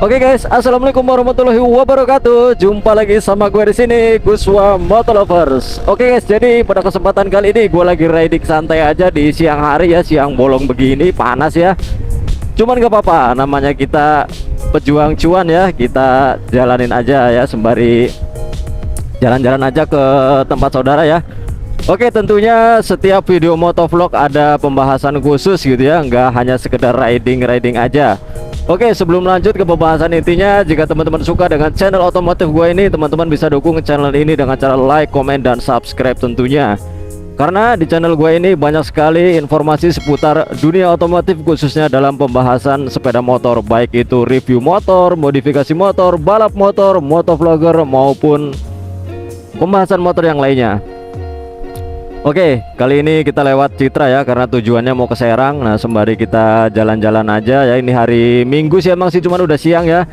Oke guys, assalamualaikum warahmatullahi wabarakatuh. Jumpa lagi sama gue di sini, Guswa Motolovers. Oke guys, jadi pada kesempatan kali ini gue lagi riding santai aja di siang hari ya, siang bolong begini, panas ya. Cuman gak apa-apa, namanya kita pejuang cuan ya, kita jalanin aja ya, sembari jalan-jalan aja ke tempat saudara ya. Oke, tentunya setiap video motovlog ada pembahasan khusus gitu ya, nggak hanya sekedar riding aja. Oke, sebelum lanjut ke pembahasan intinya, jika teman-teman suka dengan channel otomotif gue ini, teman-teman bisa dukung channel ini dengan cara like, komen, dan subscribe tentunya. Karena di channel gue ini banyak sekali informasi seputar dunia otomotif, khususnya dalam pembahasan sepeda motor, baik itu review motor, modifikasi motor, balap motor, motovlogger, maupun pembahasan motor yang lainnya. Oke, kali ini kita lewat Citra ya, karena tujuannya mau ke Serang. Nah, sembari kita jalan-jalan aja ya. Ini hari Minggu sih emang sih, cuman udah siang ya.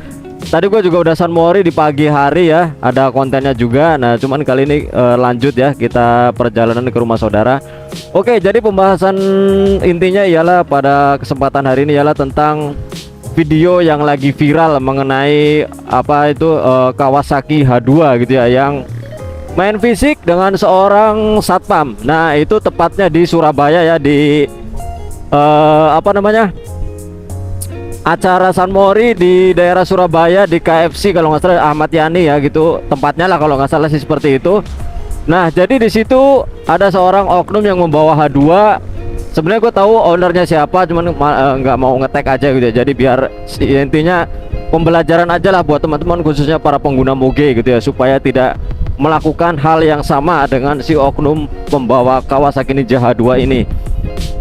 Tadi gua juga udah sunmori di pagi hari ya, ada kontennya juga. Nah, cuman kali ini lanjut ya, kita perjalanan ke rumah saudara. Oke, jadi pembahasan intinya ialah pada kesempatan hari ini ialah tentang video yang lagi viral mengenai apa itu Kawasaki H2 gitu ya, yang main fisik dengan seorang satpam. Nah, itu tepatnya di Surabaya ya, di apa namanya, acara sunmori di daerah Surabaya, di KFC kalau nggak salah, Ahmad Yani ya gitu tempatnya lah, kalau nggak salah sih seperti itu. Nah, jadi di situ ada seorang oknum yang membawa H2. Sebenarnya gue tahu ownernya siapa, cuman nggak mau ngetek aja gitu ya. Jadi biar intinya pembelajaran aja lah buat teman-teman, khususnya para pengguna moge gitu ya, supaya tidak melakukan hal yang sama dengan si oknum pembawa Kawasaki Ninja H2 ini.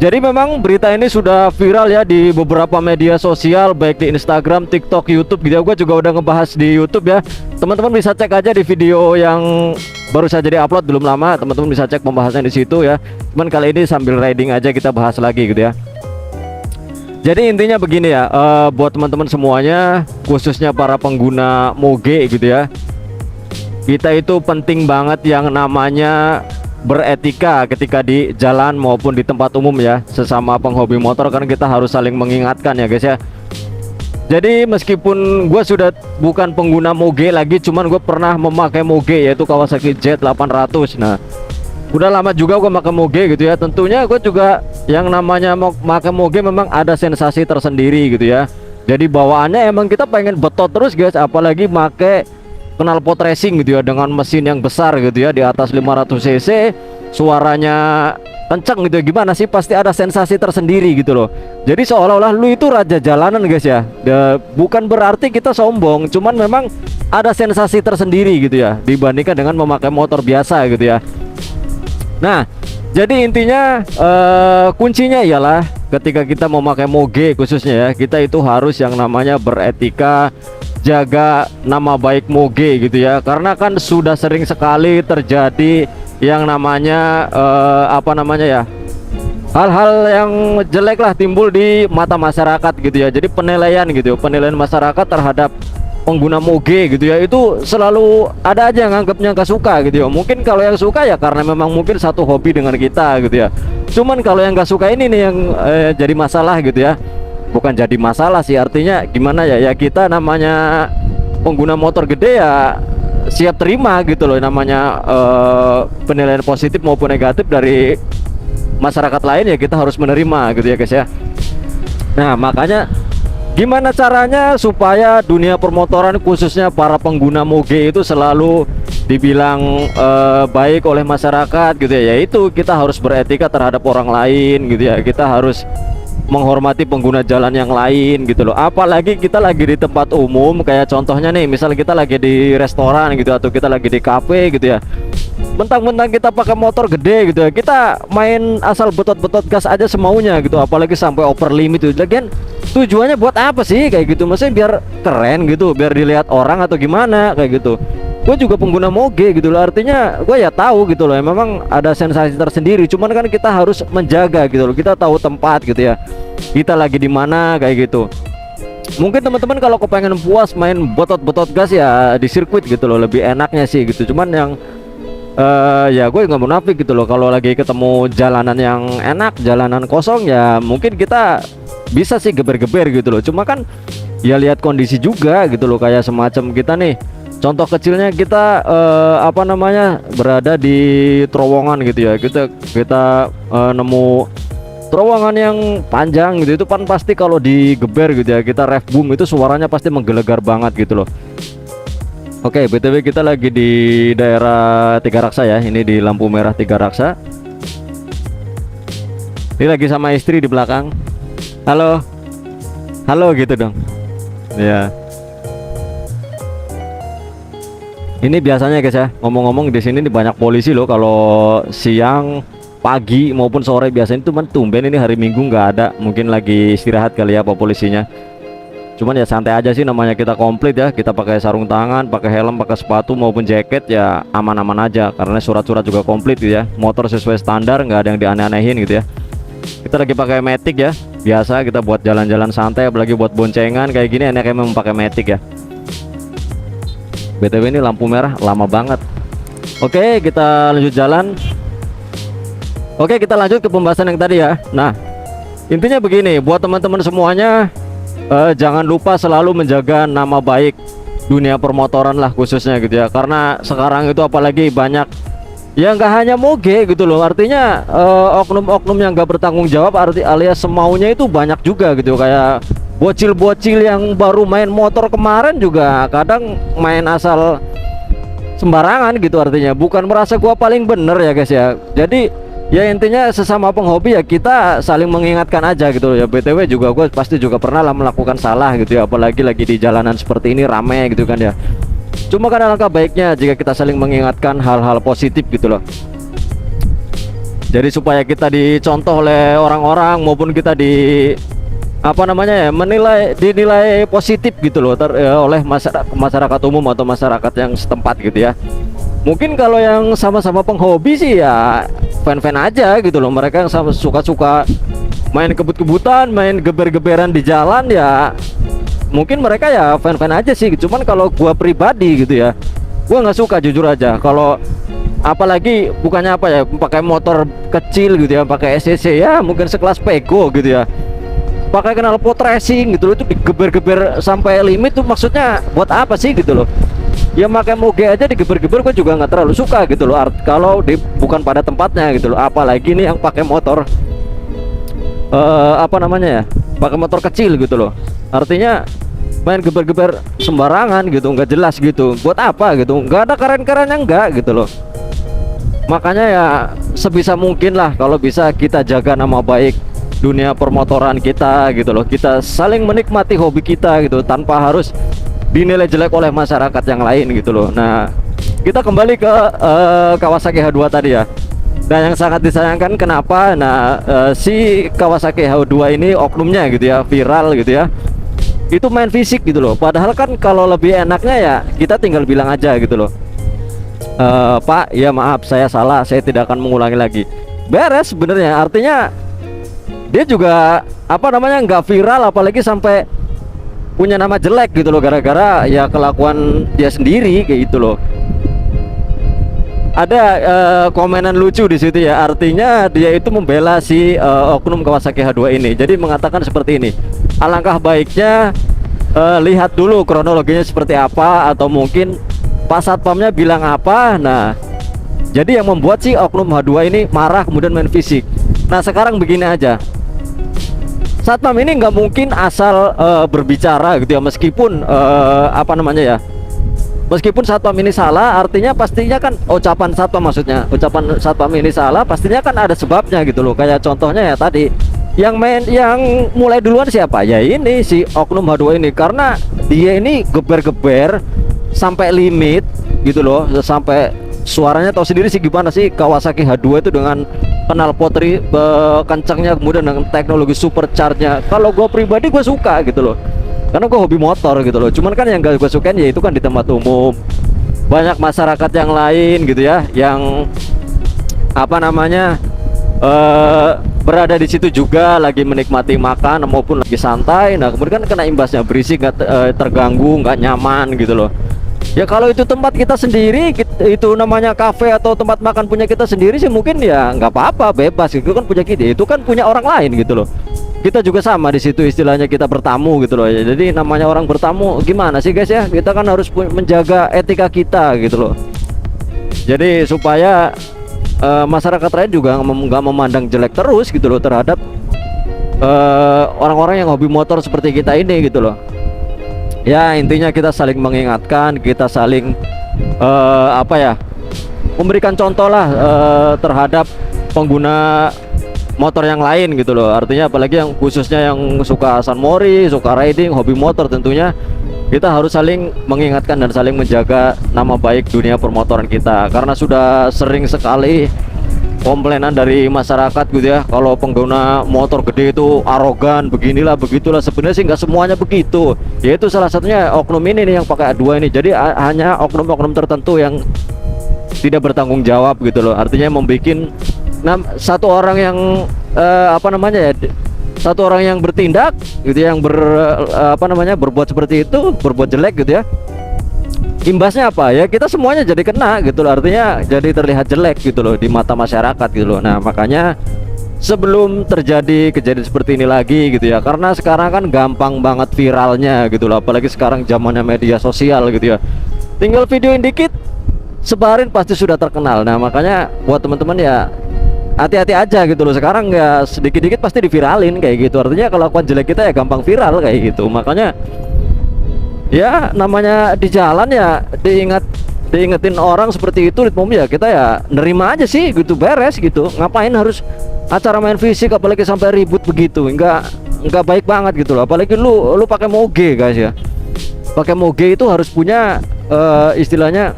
Jadi memang berita ini sudah viral ya di beberapa media sosial, baik di Instagram, TikTok, YouTube gitu ya. Gue juga udah ngebahas di YouTube ya. Teman-teman bisa cek aja di video yang baru saja di-upload belum lama. Teman-teman bisa cek pembahasannya di situ ya. Cuman kali ini sambil riding aja kita bahas lagi gitu ya. Jadi intinya begini ya, buat teman-teman semuanya, khususnya para pengguna moge gitu ya, kita itu penting banget yang namanya beretika ketika di jalan maupun di tempat umum ya, sesama penghobi motor kan kita harus saling mengingatkan ya guys ya. Jadi meskipun gue sudah bukan pengguna moge lagi, cuman gue pernah memakai moge, yaitu Kawasaki Z800. Nah, udah lama juga gue pakai moge gitu ya. Tentunya gue juga yang namanya pakai moge memang ada sensasi tersendiri gitu ya. Jadi bawaannya emang kita pengen betot terus guys, apalagi pakai knalpot racing gitu ya, dengan mesin yang besar gitu ya, di atas 500 cc, suaranya kenceng gitu ya. Gimana sih, pasti ada sensasi tersendiri gitu loh. Jadi seolah-olah lu itu raja jalanan guys ya. Bukan berarti kita sombong, cuman memang ada sensasi tersendiri gitu ya, dibandingkan dengan memakai motor biasa gitu ya. Nah, jadi intinya kuncinya ialah ketika kita memakai moge khususnya ya, kita itu harus yang namanya beretika, jaga nama baik moge gitu ya. Karena kan sudah sering sekali terjadi yang namanya apa namanya ya, hal-hal yang jelek lah timbul di mata masyarakat gitu ya. Jadi penilaian gitu, penilaian masyarakat terhadap pengguna moge gitu ya, itu selalu ada aja yang anggapnya nggak suka gitu ya. Mungkin kalau yang suka ya karena memang mungkin satu hobi dengan kita gitu ya. Cuman kalau yang nggak suka ini nih yang jadi masalah gitu ya. Bukan jadi masalah sih, artinya gimana ya, ya kita namanya pengguna motor gede ya siap terima gitu loh, namanya penilaian positif maupun negatif dari masyarakat lain ya kita harus menerima gitu ya guys ya. Nah, makanya gimana caranya supaya dunia permotoran khususnya para pengguna moge itu selalu dibilang baik oleh masyarakat gitu ya, yaitu kita harus beretika terhadap orang lain gitu ya. Kita harus menghormati pengguna jalan yang lain gitu loh. Apalagi kita lagi di tempat umum, kayak contohnya nih, misal kita lagi di restoran gitu, atau kita lagi di kafe gitu ya. Mentang-mentang kita pakai motor gede gitu ya, kita main asal betot-betot gas aja semaunya gitu, apalagi sampai over limit itu. Lagian tujuannya buat apa sih kayak gitu? Maksudnya biar keren gitu, biar dilihat orang atau gimana kayak gitu. Gue juga pengguna moge gitu loh, artinya gue ya tahu gitu loh, memang ada sensasi tersendiri. Cuman kan kita harus menjaga gitu loh, kita tahu tempat gitu ya, kita lagi di mana kayak gitu. Mungkin teman-teman kalau kepengen puas main botot-botot gas ya di sirkuit gitu loh, lebih enaknya sih gitu. Cuman yang ya gue nggak munafik gitu loh, kalau lagi ketemu jalanan yang enak, jalanan kosong, ya mungkin kita bisa sih geber-geber gitu loh. Cuma kan ya lihat kondisi juga gitu loh. Kayak semacam kita nih, contoh kecilnya kita apa namanya, berada di terowongan gitu ya, kita nemu terowongan yang panjang gitu, itu kan pasti kalau digeber gitu ya, kita ref boom itu suaranya pasti menggelegar banget gitu loh. Oke, BTW kita lagi di daerah Tiga Raksa ya, ini di lampu merah Tiga Raksa. Ini lagi sama istri di belakang. Halo, halo gitu dong. Ya. Ini biasanya guys ya, ngomong-ngomong di sini nih banyak polisi loh. Kalau siang, pagi maupun sore biasanya itu tumben, ini hari Minggu nggak ada. Mungkin lagi istirahat kali ya apa polisinya. Cuman ya santai aja sih, namanya kita komplit ya. Kita pakai sarung tangan, pakai helm, pakai sepatu maupun jaket ya aman-aman aja. Karena surat-surat juga komplit gitu ya. Motor sesuai standar, nggak ada yang dianeh-anehin gitu ya. Kita lagi pakai Matic ya, biasa kita buat jalan-jalan santai, apalagi buat boncengan kayak gini enaknya memang pakai Matic ya. BTW ini lampu merah lama banget. Oke, kita lanjut jalan. Oke, kita lanjut ke pembahasan yang tadi ya. Nah, intinya begini, buat teman-teman semuanya, jangan lupa selalu menjaga nama baik dunia permotoran lah khususnya gitu ya. Karena sekarang itu apalagi banyak ya, nggak hanya moge gitu loh, artinya oknum-oknum yang nggak bertanggung jawab, alias semaunya itu banyak juga gitu. Kayak bocil-bocil yang baru main motor kemarin juga kadang main asal sembarangan gitu, artinya bukan merasa gua paling bener ya guys ya. Jadi ya intinya sesama penghobi ya kita saling mengingatkan aja gitu loh ya. BTW juga gue pasti juga pernah lah melakukan salah gitu ya, apalagi lagi di jalanan seperti ini rame gitu kan ya. Cuma kan alangkah baiknya jika kita saling mengingatkan hal-hal positif gitu loh. Jadi supaya kita dicontoh oleh orang-orang maupun kita di apa namanya ya, dinilai positif gitu loh oleh masyarakat umum atau masyarakat yang setempat gitu ya. Mungkin kalau yang sama-sama penghobi sih ya fan-fan aja gitu loh. Mereka yang sama suka-suka main kebut-kebutan, main geber-geberan di jalan ya, mungkin mereka ya fan-fan aja sih. Cuman kalau gua pribadi gitu ya, gua nggak suka jujur aja. Kalau apalagi bukannya apa ya, pakai motor kecil gitu ya, pakai SCC ya mungkin sekelas Pego gitu ya, pakai knalpot racing gitu loh, itu digeber-geber sampai limit tuh maksudnya buat apa sih gitu loh. Ya pakai moge aja digeber-geber gua juga nggak terlalu suka gitu loh, kalau bukan pada tempatnya gitu loh. Apalagi nih yang pakai motor apa namanya ya, pakai motor kecil gitu loh, artinya main geber-geber sembarangan gitu, nggak jelas gitu. Buat apa gitu, nggak ada keren-kerennya enggak gitu loh. Makanya ya sebisa mungkin lah kalau bisa kita jaga nama baik dunia permotoran kita gitu loh. Kita saling menikmati hobi kita gitu tanpa harus dinilai jelek oleh masyarakat yang lain gitu loh. Nah, kita kembali ke Kawasaki H2 tadi ya. Dan yang sangat disayangkan kenapa, nah si Kawasaki H2 ini oknumnya gitu ya, viral gitu ya, itu main fisik gitu loh. Padahal kan kalau lebih enaknya ya kita tinggal bilang aja gitu loh, Pak ya maaf saya salah, saya tidak akan mengulangi lagi. Beres sebenarnya. Artinya dia juga apa namanya, nggak viral, apalagi sampai punya nama jelek gitu loh gara-gara ya kelakuan dia sendiri kayak gitu loh. Ada komenan lucu di situ ya, artinya dia itu membela si oknum Kawasaki H2 ini. Jadi mengatakan seperti ini, alangkah baiknya lihat dulu kronologinya seperti apa, atau mungkin Pak Satpamnya bilang apa. Nah, jadi yang membuat si oknum H2 ini marah kemudian main fisik. Nah sekarang begini aja, Satpam ini nggak mungkin asal berbicara gitu ya, meskipun apa namanya ya, meskipun Satpam ini salah, artinya pastinya kan ucapan Satpam, maksudnya ucapan Satpam ini salah, pastinya kan ada sebabnya gitu loh. Kayak contohnya ya tadi, yang mulai duluan siapa? Ya ini si oknum H2 ini, karena dia ini geber-geber sampai limit gitu loh, sampai suaranya tahu sendiri sih gimana sih Kawasaki H2 itu dengan knalpot kencangnya, kemudian dengan teknologi supercharge-nya. Kalau gue pribadi gue suka gitu loh, karena gue hobi motor gitu loh. Cuman kan yang gak gue sukain ya itu kan di tempat umum, banyak masyarakat yang lain gitu ya, yang apa namanya berada di situ juga lagi menikmati makan maupun lagi santai. Nah kemudian kan kena imbasnya, berisik, nggak terganggu, nggak nyaman gitu loh. Ya kalau itu tempat kita sendiri, itu namanya kafe atau tempat makan punya kita sendiri sih mungkin ya nggak apa-apa, bebas, itu kan punya kita, itu kan punya orang lain gitu loh. kita juga sama di situ, istilahnya kita bertamu gitu loh. Jadi namanya orang bertamu gimana sih guys ya, kita kan harus menjaga etika kita gitu loh. Jadi supaya masyarakat lain juga nggak memandang jelek terus gitu loh terhadap orang-orang yang hobi motor seperti kita ini gitu loh. Ya intinya kita saling mengingatkan, kita saling apa ya, memberikan contoh lah terhadap pengguna motor yang lain gitu loh. Artinya apalagi yang khususnya yang suka San Mori, suka riding, hobi motor, tentunya kita harus saling mengingatkan dan saling menjaga nama baik dunia permotoran kita. Karena sudah sering sekali komplainan dari masyarakat gitu ya, kalau pengguna motor gede itu arogan, beginilah begitulah. Sebenarnya sih nggak semuanya begitu, yaitu salah satunya oknum ini nih yang pakai A2 ini. Jadi hanya oknum-oknum tertentu yang tidak bertanggung jawab gitu loh. Artinya membikin satu orang yang apa namanya ya, satu orang yang bertindak gitu, yang berbuat seperti itu, berbuat jelek gitu ya, imbasnya apa ya, kita semuanya jadi kena gitu loh. Artinya jadi terlihat jelek gitu loh di mata masyarakat gitu loh. Nah makanya sebelum terjadi kejadian seperti ini lagi gitu ya, karena sekarang kan gampang banget viralnya gitu loh, apalagi sekarang zamannya media sosial gitu ya, tinggal videoin dikit sebarin pasti sudah terkenal. Nah makanya buat teman-teman ya hati-hati aja gitu loh. Sekarang ya sedikit-dikit pasti diviralin kayak gitu. Artinya kelakuan jelek kita ya gampang viral kayak gitu. Makanya ya namanya di jalan ya diingetin orang seperti itu, ya kita ya nerima aja sih gitu, beres gitu. Ngapain harus acara main fisik apalagi sampai ribut begitu? Enggak baik banget gitu loh. Apalagi lu pakai moge guys ya. Pakai moge itu harus punya istilahnya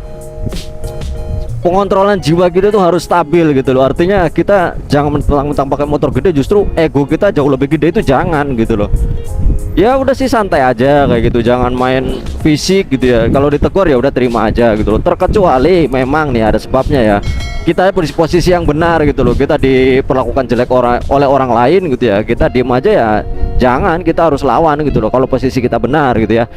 pengontrolan jiwa kita tuh harus stabil gitu loh. Artinya kita jangan mentang-mentang pakai motor gede justru ego kita jauh lebih gede, itu jangan gitu loh. Ya udah sih santai aja kayak gitu, jangan main fisik gitu ya. Kalau ditegur ya udah terima aja gitu loh. Terkecuali memang nih ada sebabnya ya, kita di posisi yang benar gitu loh, kita diperlakukan jelek oleh orang lain gitu ya, kita diem aja ya jangan, kita harus lawan gitu loh kalau posisi kita benar gitu ya.